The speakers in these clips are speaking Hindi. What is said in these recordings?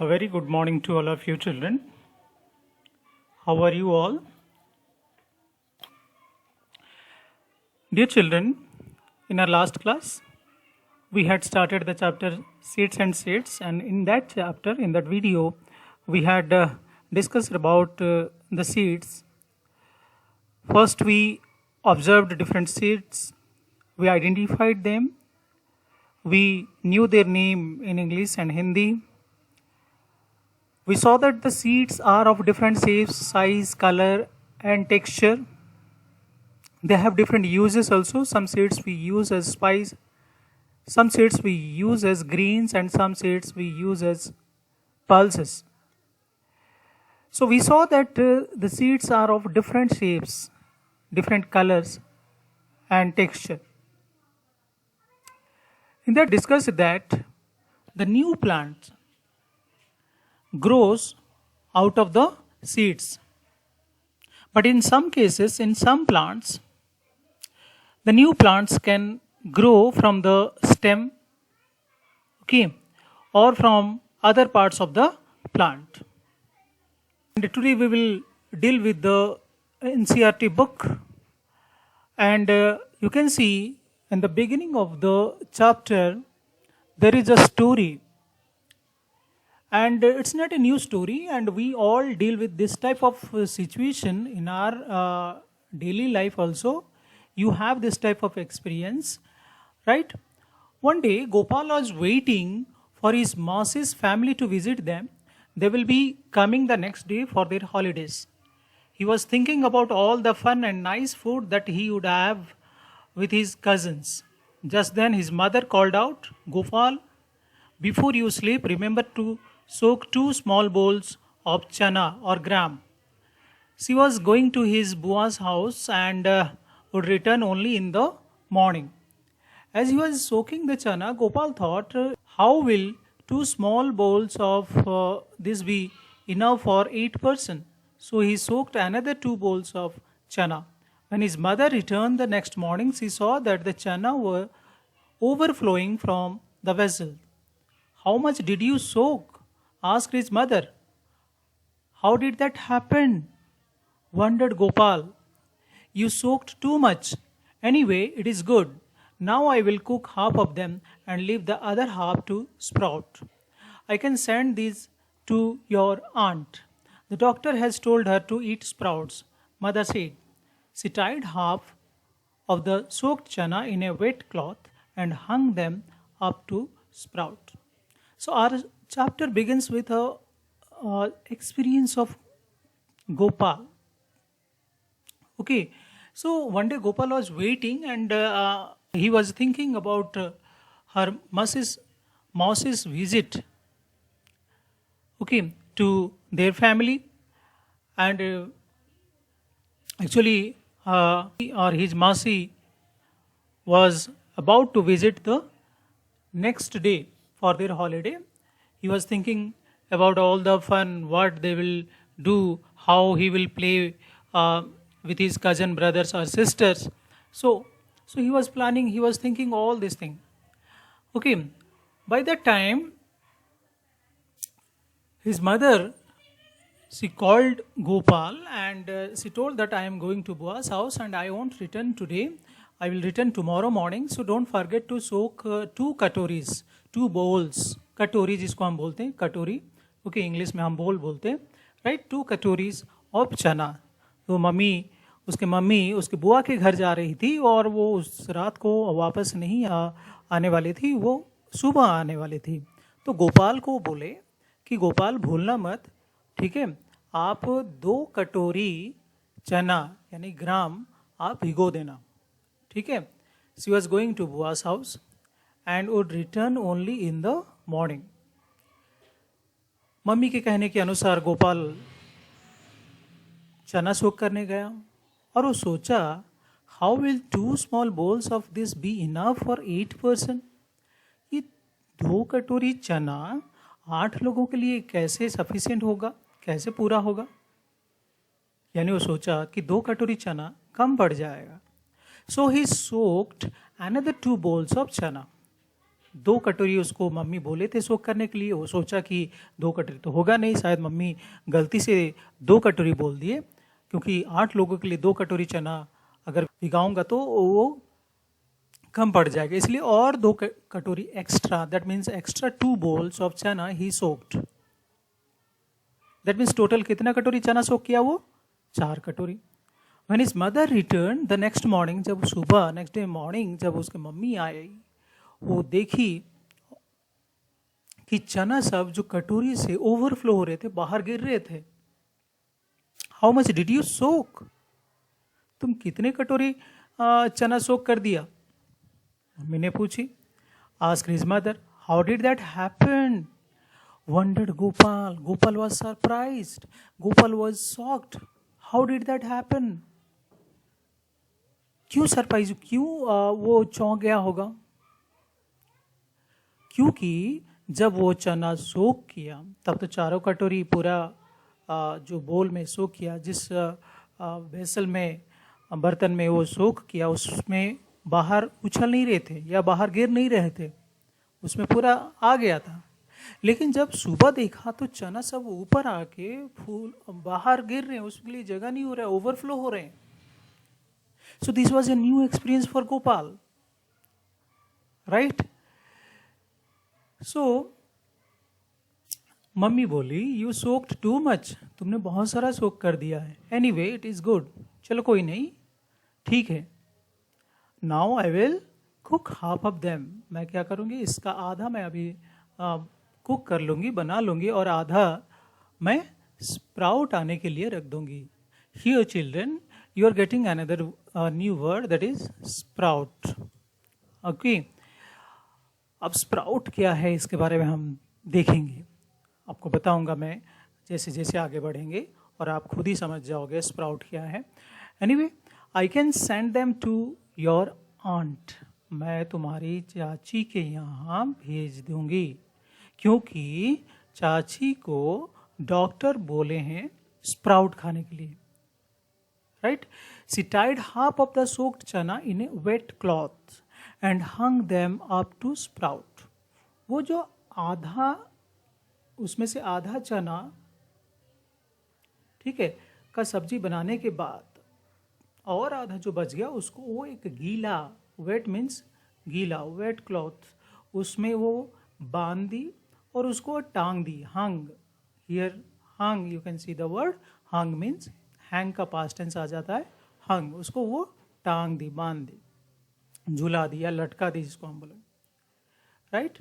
A very good morning to all of you children. How are you all? Dear children, in our last class, we had started the chapter Seeds and Seeds, and in that chapter, in that video, we had discussed about the seeds. First, we observed different seeds, we identified them, we knew their name in English and Hindi. We saw that the seeds are of different shapes, size, color, and texture. They have different uses also. Some seeds we use as spice, some seeds we use as greens, and some seeds we use as pulses. So we saw that the seeds are of different shapes, different colors, and texture. In that discussed that the new plant grows out of the seeds. But in some cases, in some plants, the new plants can grow from the stem, or from other parts of the plant. And today we will deal with the NCERT book. And you can see in the beginning of the chapter, there is a story. And it's not a new story, and we all deal with this type of situation in our daily life also. You have this type of experience, right? One day, Gopal was waiting for his Mausi's family to visit them. They will be coming the next day for their holidays. He was thinking about all the fun and nice food that he would have with his cousins. Just then, his mother called out, "Gopal, before you sleep, remember to soak 2 small bowls of chana or gram." She was going to his bua's house and would return only in the morning. As he was soaking the chana, Gopal thought, how will 2 small bowls of this be enough for 8 persons? So he soaked another 2 bowls of chana. When his mother returned the next morning, she saw that the chana were overflowing from the vessel. "How much did you soak?" asked his mother. "How did that happen?" wondered Gopal. "You soaked too much. Anyway, it is good. Now I will cook half of them and leave the other half to sprout. I can send these to your aunt. The doctor has told her to eat sprouts," mother said. She tied half of the soaked chana in a wet cloth and hung them up to sprout. So our chapter begins with a experience of Gopal. Okay, so one day Gopal was waiting and he was thinking about her Mausi's visit, to their family, and actually or his Mausi was about to visit the next day for their holiday. He was thinking about all the fun, what they will do, how he will play with his cousin brothers or sisters. So he was planning, he was thinking all this thing. Okay, by that time, his mother, she called Gopal and she told that I am going to Bua's house and I won't return today. I will return tomorrow morning. So don't forget to soak 2 katoris, 2 bowls. कटोरी जिसको हम बोलते हैं कटोरी, ओके, इंग्लिश में हम बोल बोलते हैं, राइट, 2 कटोरीज ऑफ चना. तो मम्मी उसके बुआ के घर जा रही थी और वो उस रात को वापस नहीं आने वाली थी, वो सुबह आने वाली थी. तो गोपाल को बोले कि गोपाल भूलना मत, ठीक है, आप 2 कटोरी चना यानी ग्राम आप भिगो देना, ठीक है. शी वॉज गोइंग टू बुआस house and would return only in the morning. Mummy के कहने के अनुसार गोपाल चना सोख करने गया और वो सोचा, how will 2 small bowls of this be enough for 8 person? ये 2 कटोरी चना 8 लोगों के लिए कैसे सफिशिएंट होगा, कैसे पूरा होगा? यानी वो सोचा कि 2 कटोरी चना कम पड़ जाएगा. So he soaked another 2 bowls of chana. 2 कटोरी उसको मम्मी बोले थे सोक करने के लिए। वो सोचा कि 2 कटोरी तो होगा नहीं, शायद मम्मी गलती से 2 कटोरी बोल दिए, क्योंकि 8 लोगों के लिए 2 कटोरी चना अगर भिगाऊंगा तो वो कम पड़ जाएगा, इसलिए और 2 कटोरी extra, that means extra 2 bowls of चना ही सोक्ड। दैट मीन्स टोटल कितना कटोरी चना सोक किया वो? 4 कटोरी। When his mother returned the next morning, जब सुबह नेक्स्ट डे मॉर्निंग जब उसके मम्मी आई, वो देखी कि चना सब जो कटोरी से ओवरफ्लो हो रहे थे, बाहर गिर रहे थे। हाउ मच डिड यू सोक? तुम कितने कटोरी चना सोक कर दिया? मम्मी ने पूछी। Asked his mother, how did that happen? Wondered Gopal. Gopal was surprised. Gopal was shocked. How did that happen? क्यों सरप्राइज, क्यों वो चौंक गया होगा? क्योंकि जब वो चना सोक किया तब तो 4 कटोरी पूरा जो बोल में सोक किया, जिस वेसल में, बर्तन में वो सोक किया, उसमें बाहर उछल नहीं रहे थे या बाहर गिर नहीं रहे थे, उसमें पूरा आ गया था। लेकिन जब सुबह देखा तो चना सब ऊपर आके फूल बाहर गिर रहे हैं, उसके लिए जगह नहीं हो रहा है, ओवरफ्लो हो रहे हैं। So this was a new experience for Gopal, right? So mummy बोली, यू सोक्ड टू मच, तुमने बहुत सारा सोक कर दिया है। एनीवे इट इज गुड, चलो कोई नहीं, ठीक है। Now I will cook half of them, मैं क्या करूंगी, इसका आधा मैं अभी कुक कर लूंगी, बना लूंगी, और आधा मैं स्प्राउट आने के लिए रख दूंगी। Here children, you are getting another new word, that is sprout. Okay, अब स्प्राउट क्या है इसके बारे में हम देखेंगे, आपको बताऊंगा मैं जैसे जैसे आगे बढ़ेंगे, और आप खुद ही समझ जाओगे स्प्राउट क्या है। Anyway, I can send them to your aunt, मैं तुम्हारी चाची के यहाँ भेज दूंगी, क्योंकि चाची को डॉक्टर बोले हैं स्प्राउट खाने के लिए, right? She tied half of the soaked chana in a wet cloth and hung them up to sprout. वो जो आधा, उसमें से आधा चना, ठीक है, का सब्जी बनाने के बाद और आधा जो बच गया उसको वो एक गीला, वेट मीन्स गीला, वेट क्लॉथ, उसमें वो बांध दी और उसको टांग दी। Hung, here hung, you can see the word hung means, hang का पास्ट टेंस आ जाता है, हंग, उसको वो टांग दी, बांध दी, झुला दी या लटका दी जिसको हम बोले, right?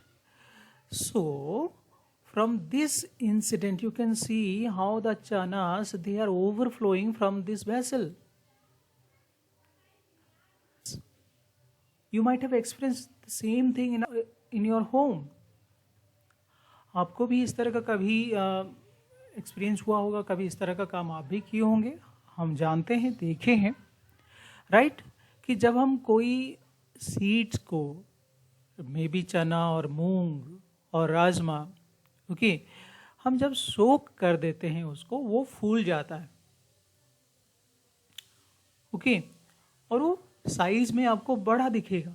So from this incident you can see how the chanas, they are overflowing from this vessel. You might have experienced the same thing in your home. आपको भी इस तरह का कभी एक्सपीरियंस हुआ होगा, कभी इस तरह का काम आप भी किए होंगे, हम जानते हैं, देखे हैं, राइट? कि जब हम कोई सीड्स को, मे बी चना और मूंग और राजमा, ओके, हम जब सोक कर देते हैं उसको, वो फूल जाता है, ओके, और वो साइज में आपको बड़ा दिखेगा।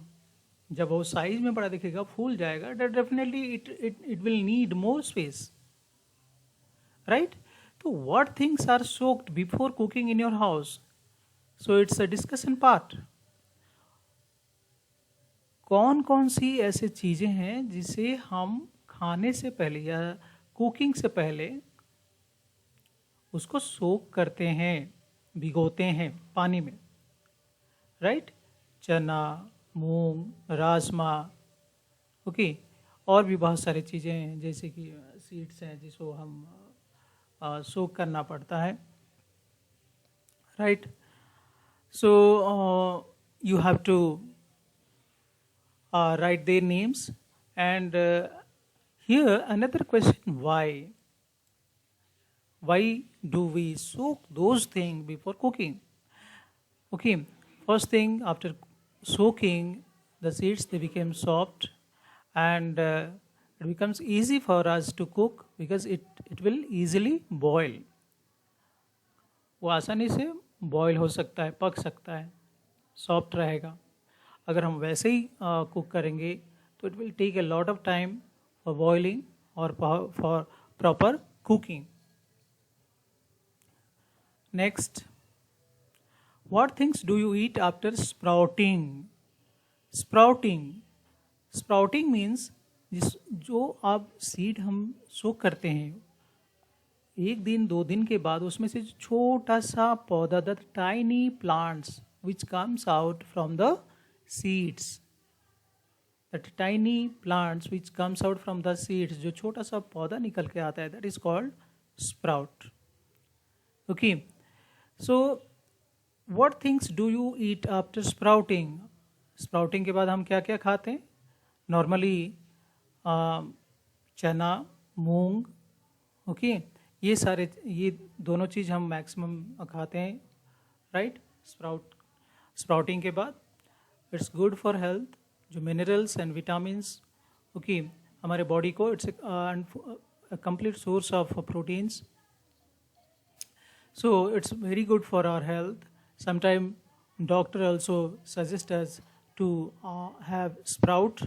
जब वो साइज में बड़ा दिखेगा, फूल जाएगा, definitely it will need more space, right? तो what things are soaked before cooking in your house? So it's a discussion part. कौन कौन सी ऐसे चीजें हैं जिसे हम खाने से पहले या कुकिंग से पहले उसको सोक करते हैं, भिगोते हैं पानी में, राइट? चना, मूंग, राजमा, ओके, और भी बहुत सारी चीज़ें हैं जैसे कि सीड्स हैं जिसको हम सोक करना पड़ता है, right? So you have to write their names. And here another question, why do we soak those things before cooking? Okay, first thing, after soaking the seeds, they became soft, and it becomes easy for us to cook because it will easily boil. वो आसानी से बॉयल हो सकता है, पक सकता है, सॉफ्ट रहेगा। अगर हम वैसे ही कुक करेंगे तो it will take a lot of time for boiling or for proper cooking. Next, what things do you eat after sprouting? Sprouting means जो आप सीड हम सो करते हैं, एक दिन 2 दिन के बाद उसमें से छोटा सा पौधा, the tiny plants which comes out from the seeds, that tiny plants which comes out from the seeds, जो छोटा सा पौधा निकल के आता है, that is called sprout. Okay, so what things do you eat after sprouting? Sprouting के बाद हम क्या क्या खाते हैं? नॉर्मली चना, मूंग, ओके, ये दोनों चीज़ हम मैक्सिमम खाते हैं, राइट? स्प्राउटिंग के बाद इट्स गुड फॉर हेल्थ, जो मिनरल्स एंड विटामिन्स, ओके, हमारे बॉडी को it's complete source of proteins, so it's very good for our health. Sometime doctor also suggest us to have sprout,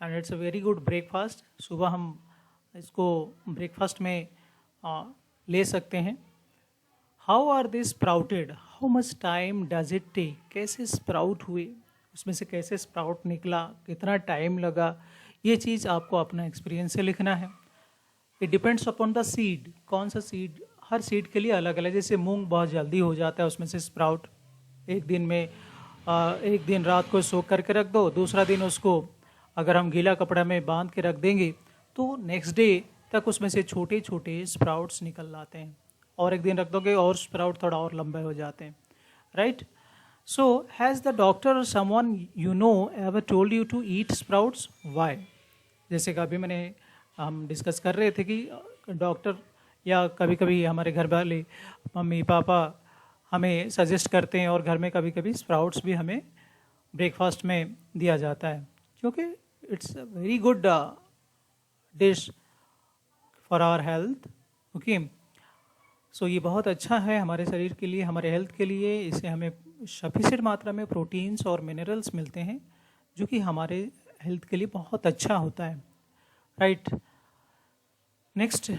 and it's a very good breakfast. सुबह हम इसको ब्रेकफास्ट में ले सकते हैं. How are they sprouted? How much time does it take? कैसे स्प्राउट हुए, उसमें से कैसे स्प्राउट निकला, कितना टाइम लगा, ये चीज़ आपको अपना एक्सपीरियंस से लिखना है. It depends upon the seed. कौन सा सीड, हर सीड के लिए अलग अलग. जैसे मूंग बहुत जल्दी हो जाता है उसमें से स्प्राउट, एक दिन में एक दिन रात को सोख करके रख दो, दूसरा दिन उसको अगर हम गीला कपड़ा में बांध के रख देंगे तो नेक्स्ट डे तक उसमें से छोटे छोटे स्प्राउट्स निकल आते हैं, और एक दिन रख दोगे और स्प्राउट थोड़ा और लंबे हो जाते हैं, right? So has the doctor और someone you know ever told you to eat sprouts? Why? जैसे कि अभी हम डिस्कस कर रहे थे कि डॉक्टर या कभी कभी हमारे घर वाले मम्मी पापा हमें सजेस्ट करते हैं, और घर में कभी कभी स्प्राउट्स भी हमें ब्रेकफास्ट में दिया जाता है, क्योंकि it's a very good dish for our health. Okay, so ये बहुत अच्छा है हमारे शरीर के लिए, हमारे हेल्थ के लिए. इससे हमें सफिशिएंट मात्रा में प्रोटीन्स और मिनरल्स मिलते हैं, जो कि हमारे हेल्थ के लिए बहुत अच्छा होता है, right? Next,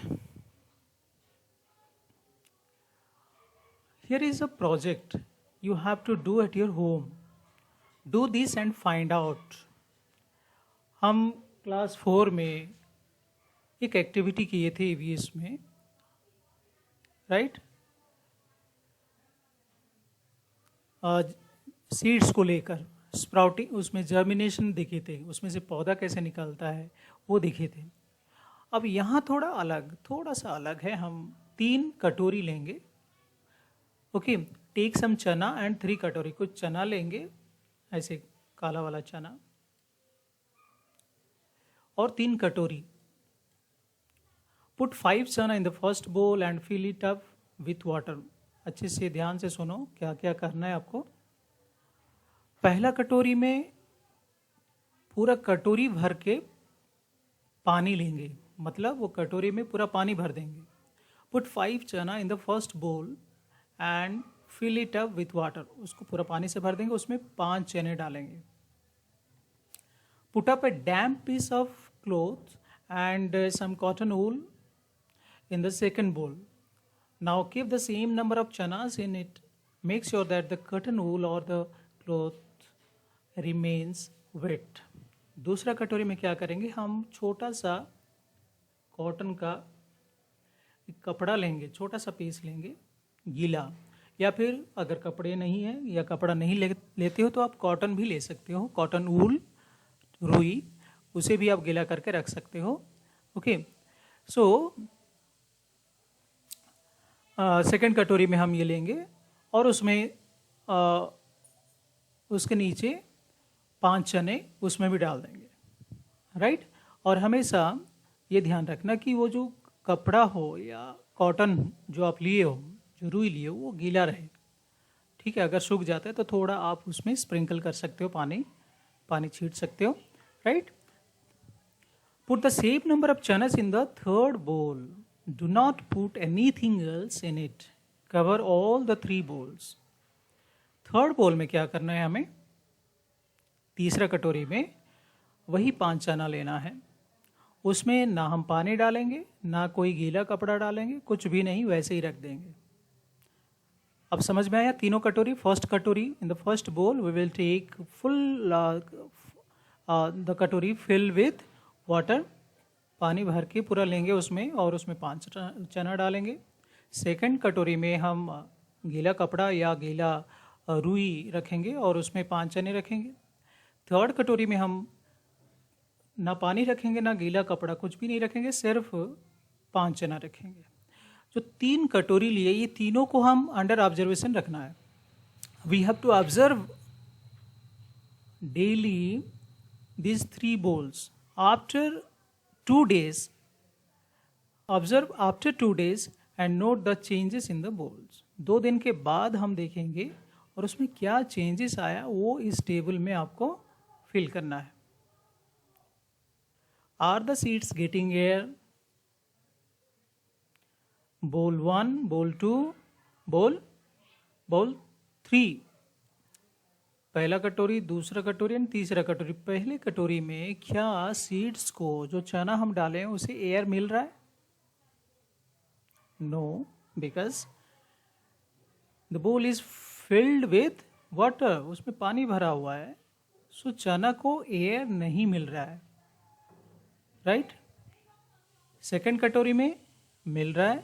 here is a project you have to do at your home. Do this and find out. हम क्लास 4 में एक एक्टिविटी किए थे EVS में, राइट? सीड्स को लेकर स्प्राउटिंग, उसमें जर्मिनेशन दिखे थे, उसमें से पौधा कैसे निकलता है वो दिखे थे. अब यहाँ थोड़ा सा अलग है. हम 3 कटोरी लेंगे, ओके, टेक सम चना एंड 3 कटोरी. कुछ चना लेंगे, ऐसे काला वाला चना, और 3 कटोरी. Put 5 chana in the first bowl and fill it up with water. अच्छे से ध्यान से सुनो क्या क्या करना है आपको. पहला कटोरी में पूरा कटोरी भर के पानी लेंगे, मतलब वो कटोरी में पूरा पानी भर देंगे. Put 5 chana in the first bowl and fill it up with water. उसको पूरा पानी से भर देंगे, उसमें 5 चने डालेंगे. Put up a damp piece of cloth and some cotton wool in the second bowl. Now keep the same number of chanas in it. Make sure that the cotton wool और द क्लॉथ रिमेन्स वेट. दूसरा कटोरी में क्या करेंगे, हम छोटा सा कॉटन का एक कपड़ा लेंगे, छोटा सा पीस लेंगे गीला, या फिर अगर कपड़े नहीं है या कपड़ा नहीं लेते हो तो आप कॉटन भी ले सकते हो. कॉटन वूल, रुई, उसे भी आप गीला करके रख सकते हो. ओके, सो सेकंड कटोरी में हम ये लेंगे और उसमें उसके नीचे 5 चने उसमें भी डाल देंगे, राइट? और हमेशा ये ध्यान रखना कि वो जो कपड़ा हो या कॉटन जो आप लिए हो, जो रुई लिए हो, वो गीला रहे, ठीक है? अगर सूख जाता है तो थोड़ा आप उसमें स्प्रिंकल कर सकते हो, पानी छीट सकते हो, right? Put the same number of chanas in the third bowl. Do not put anything else in it. Cover all the 3 bowls. Third bowl में क्या करना है हमें, तीसरा कटोरी में वही 5 चना लेना है। उसमें ना हम पानी डालेंगे, ना कोई गीला कपड़ा डालेंगे, कुछ भी नहीं, वैसे ही रख देंगे। अब समझ में आया? तीनों कटोरी, फर्स्ट कटोरी, in the first bowl we will take full the katori fill with water, पानी भर के पूरा लेंगे उसमें, और उसमें 5 चना डालेंगे। सेकंड कटोरी में हम गीला कपड़ा या गीला रुई रखेंगे और उसमें 5 चने रखेंगे। थर्ड कटोरी में हम ना पानी रखेंगे, ना गीला कपड़ा, कुछ भी नहीं रखेंगे, सिर्फ 5 चना रखेंगे। जो 3 कटोरी लिए, ये तीनों को हम अंडर ऑब्जर्वेशन रखना है। We have to observe daily these 3 bowls after 2 days. Observe after 2 days and note the changes in the bowls. 2 दिन के बाद हम देखेंगे और उसमें क्या चेंजेस आया वो इस टेबल में आपको फिल करना है। Are the seeds getting air? Bowl 1, bowl 2, bowl 3. पहला कटोरी, दूसरा कटोरी और तीसरा कटोरी। पहले कटोरी में क्या सीड्स को, जो चना हम डाले हैं, उसे एयर मिल रहा है? नो, बिकॉज द बोल इज फिल्ड विथ वाटर, उसमें पानी भरा हुआ है, सो चना को एयर नहीं मिल रहा है, राइट? सेकंड कटोरी में मिल रहा है,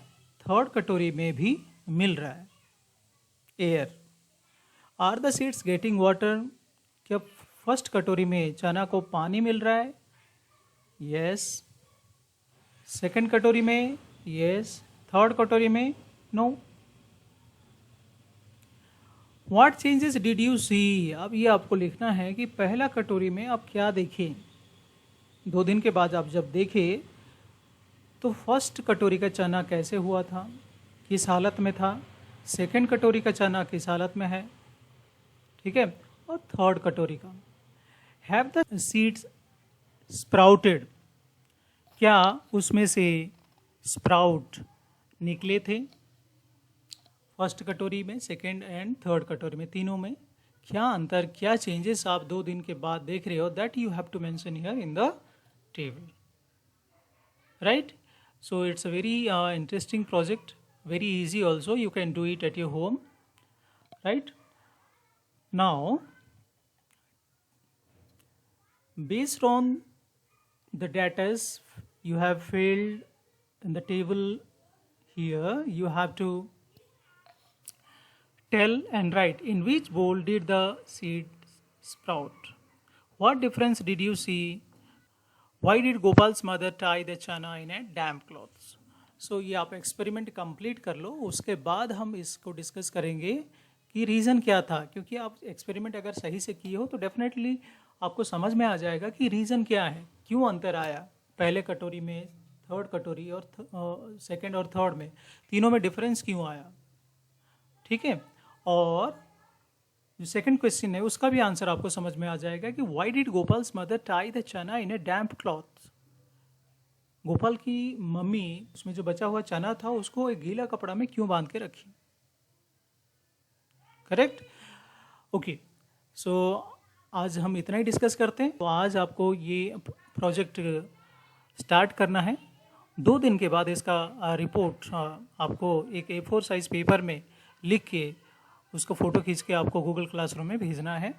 थर्ड कटोरी में भी मिल रहा है air. Are the seeds getting water? क्या फर्स्ट कटोरी में चना को पानी मिल रहा है? यस। सेकंड कटोरी में? यस। थर्ड कटोरी में? No. What changes did you see? अब ये आपको लिखना है कि पहला कटोरी में आप क्या देखें। 2 दिन के बाद आप जब देखें तो फर्स्ट कटोरी का चना कैसे हुआ था, किस हालत में था, सेकंड कटोरी का चना किस हालत में है, ठीक है, और थर्ड कटोरी का। Have the seeds sprouted? क्या उसमें से स्प्राउट निकले थे? फर्स्ट कटोरी में, सेकंड एंड थर्ड कटोरी में, तीनों में क्या अंतर, क्या चेंजेस आप 2 दिन के बाद देख रहे हो, that you have to mention here in the table, right? So it's a very interesting project, very easy also, you can do it at your home, right? Now, based on the data you have filled in the table here, you have to tell and write in which bowl did the seed sprout, what difference did you see, why did Gopal's mother tie the chana in a damp cloth? So ये आप एक्सपेरिमेंट कंप्लीट कर लो, उसके बाद हम इसको डिस्कस करेंगे कि रीज़न क्या था। क्योंकि आप एक्सपेरिमेंट अगर सही से किए हो तो डेफिनेटली आपको समझ में आ जाएगा कि रीज़न क्या है, क्यों अंतर आया पहले कटोरी में, थर्ड कटोरी और सेकंड और थर्ड में, तीनों में डिफरेंस क्यों आया, ठीक है। और जो सेकंड क्वेश्चन है उसका भी आंसर आपको समझ में आ जाएगा कि why did गोपाल्स mother tie the चना in A damp cloth? Gopal की मम्मी उसमें जो बचा हुआ चना था उसको एक गीला कपड़ा में क्यों बांध के रखी? Correct, okay. सो आज हम इतना ही डिस्कस करते हैं। तो आज आपको ये प्रोजेक्ट स्टार्ट करना है। 2 दिन के बाद इसका रिपोर्ट आपको एक A4 साइज पेपर में लिख के उसको फ़ोटो खींच के आपको गूगल क्लासरूम में भेजना है,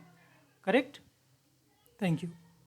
करेक्ट? Thank you.